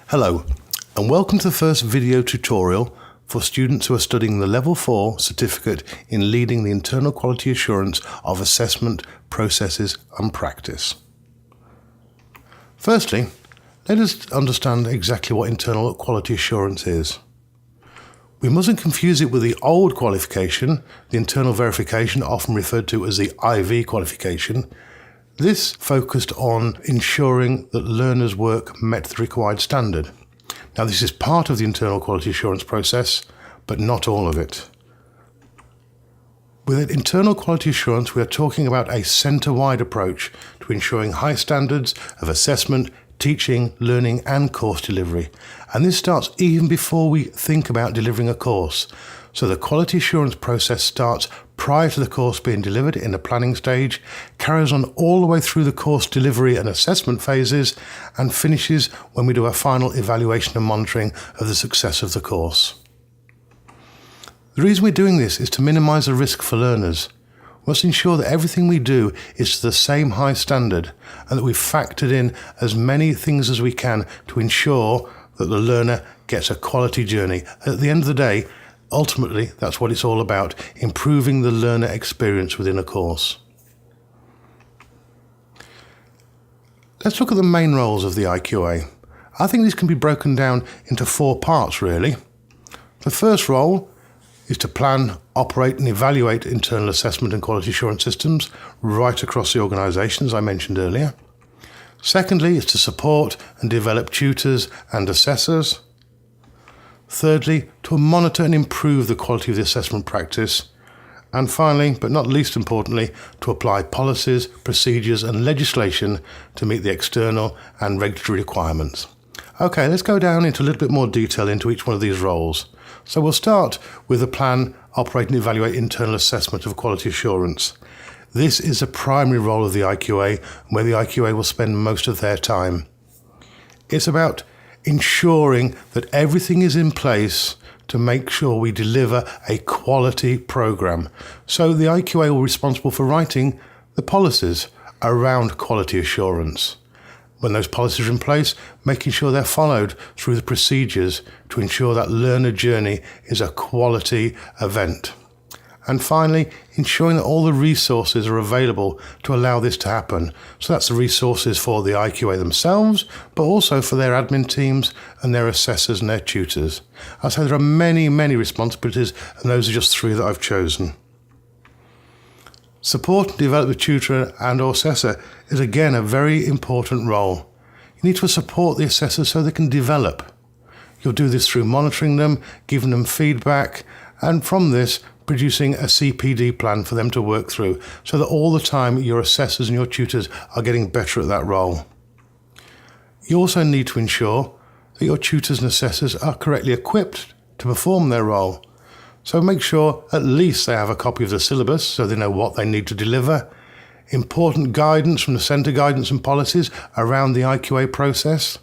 Hello, and welcome to the first video tutorial for students who are studying the Level 4 certificate in leading the internal quality assurance of assessment, processes and practice. Firstly, let us understand exactly what internal quality assurance is. We mustn't confuse it with the old qualification, the internal verification, often referred to as the IV qualification. This focused on ensuring that learners' work met the required standard. Now, this is part of the internal quality assurance process, but not all of it. With internal quality assurance, we are talking about a centre-wide approach to ensuring high standards of assessment, teaching, learning and course delivery. And this starts even before we think about delivering a course. So the quality assurance process starts prior to the course being delivered in the planning stage, carries on all the way through the course delivery and assessment phases, and finishes when we do a final evaluation and monitoring of the success of the course. The reason we're doing this is to minimise the risk for learners. We must ensure that everything we do is to the same high standard and that we've factored in as many things as we can to ensure that the learner gets a quality journey. At the end of the day, ultimately, that's what it's all about, improving the learner experience within a course. Let's look at the main roles of the IQA. I think these can be broken down into 4 parts, really. The first role is to plan, operate and evaluate internal assessment and quality assurance systems right across the organisation, as I mentioned earlier. Secondly, is to support and develop tutors and assessors. Thirdly, to monitor and improve the quality of the assessment practice. And finally, but not least importantly, to apply policies, procedures and legislation to meet the external and regulatory requirements. Okay, let's go down into a little bit more detail into each one of these roles. So we'll start with the plan, operate and evaluate internal assessment of quality assurance. This is a primary role of the IQA, where the IQA will spend most of their time. It's about ensuring that everything is in place to make sure we deliver a quality programme. So the IQA will be responsible for writing the policies around quality assurance. When those policies are in place, making sure they're followed through the procedures to ensure that learner journey is a quality event. And finally, ensuring that all the resources are available to allow this to happen. So that's the resources for the IQA themselves, but also for their admin teams and their assessors and their tutors. I say there are many, many responsibilities, and those are just 3 that I've chosen. Support and develop the tutor and or assessor is again a very important role. You need to support the assessors so they can develop. You'll do this through monitoring them, giving them feedback, and from this, producing a CPD plan for them to work through, so that all the time your assessors and your tutors are getting better at that role. You also need to ensure that your tutors and assessors are correctly equipped to perform their role. So make sure at least they have a copy of the syllabus so they know what they need to deliver, important guidance from the centre guidance and policies around the IQA process,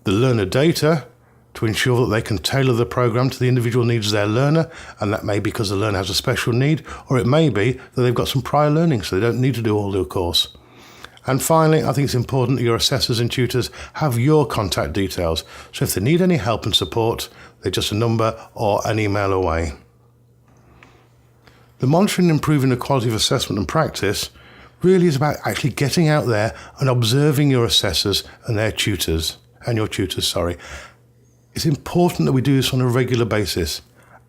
the learner data to ensure that they can tailor the programme to the individual needs of their learner, and that may be because the learner has a special need, or it may be that they've got some prior learning so they don't need to do all the course. And finally, I think it's important that your assessors and tutors have your contact details, so if they need any help and support, they're just a number or an email away. The monitoring and improving the quality of assessment and practice really is about actually getting out there and observing your assessors and their tutors, It's important that we do this on a regular basis.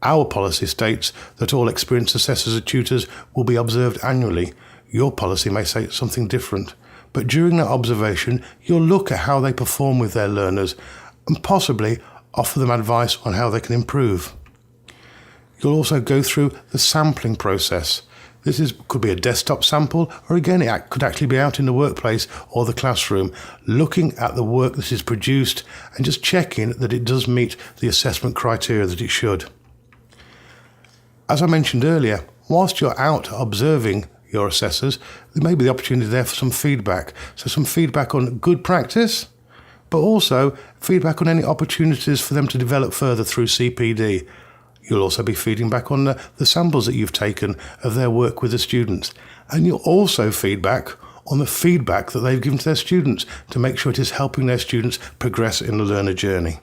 Our policy states that all experienced assessors and tutors will be observed annually. Your policy may say something different, but during that observation, you'll look at how they perform with their learners and possibly offer them advice on how they can improve. You'll also go through the sampling process. Could be a desktop sample, or again, it could actually be out in the workplace or the classroom, looking at the work that is produced and just checking that it does meet the assessment criteria that it should. As I mentioned earlier, whilst you're out observing your assessors, there may be the opportunity there for some feedback. So some feedback on good practice, but also feedback on any opportunities for them to develop further through CPD. You'll also be feeding back on the samples that you've taken of their work with the students. And you'll also feedback on the feedback that they've given to their students to make sure it is helping their students progress in the learner journey.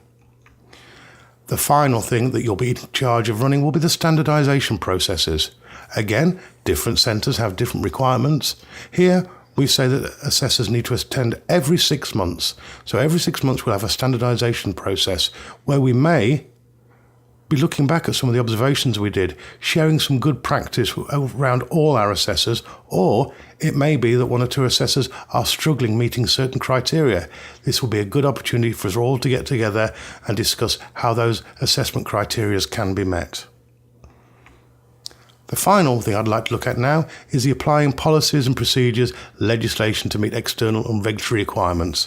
The final thing that you'll be in charge of running will be the standardisation processes. Again, different centres have different requirements. Here, we say that assessors need to attend every 6 months. So every 6 months we'll have a standardisation process where we may be looking back at some of the observations we did, sharing some good practice around all our assessors, or it may be that one or two assessors are struggling meeting certain criteria. This will be a good opportunity for us all to get together and discuss how those assessment criteria can be met. The final thing I'd like to look at now is the applying policies and procedures legislation to meet external and regulatory requirements.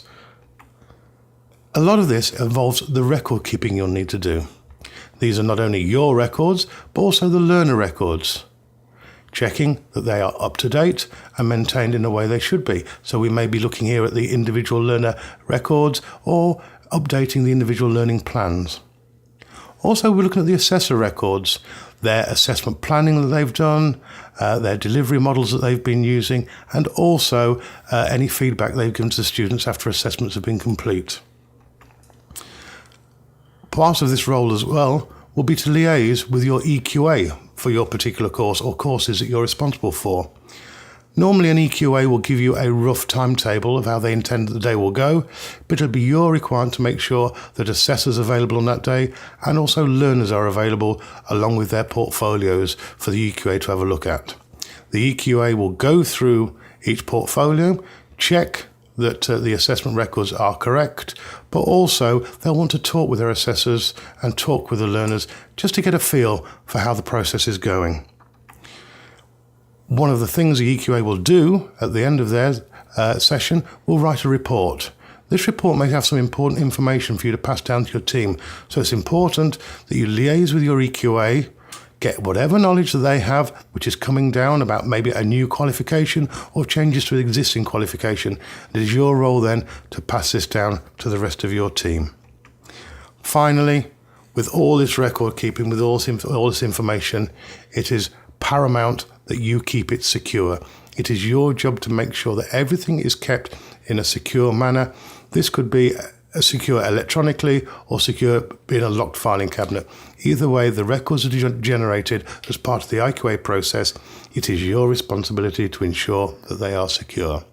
A lot of this involves the record keeping you'll need to do. These are not only your records, but also the learner records. Checking that they are up to date and maintained in the way they should be. So we may be looking here at the individual learner records or updating the individual learning plans. Also, we're looking at the assessor records, their assessment planning that they've done, their delivery models that they've been using, and also any feedback they've given to the students after assessments have been complete. Part of this role as well will be to liaise with your EQA for your particular course or courses that you're responsible for. Normally an EQA will give you a rough timetable of how they intend that the day will go, but it'll be your requirement to make sure that assessors are available on that day and also learners are available along with their portfolios for the EQA to have a look at. The EQA will go through each portfolio, check that the assessment records are correct, but also they'll want to talk with their assessors and talk with the learners just to get a feel for how the process is going. One of the things the EQA will do at the end of their session will write a report. This report may have some important information for you to pass down to your team, so it's important that you liaise with your EQA, get whatever knowledge that they have, which is coming down about maybe a new qualification or changes to the existing qualification. It is your role then to pass this down to the rest of your team. Finally, with all this record keeping, with all this information, it is paramount that you keep it secure. It is your job to make sure that everything is kept in a secure manner. This could be secure electronically or secure in a locked filing cabinet. Either way, the records that are generated as part of the IQA process, it is your responsibility to ensure that they are secure.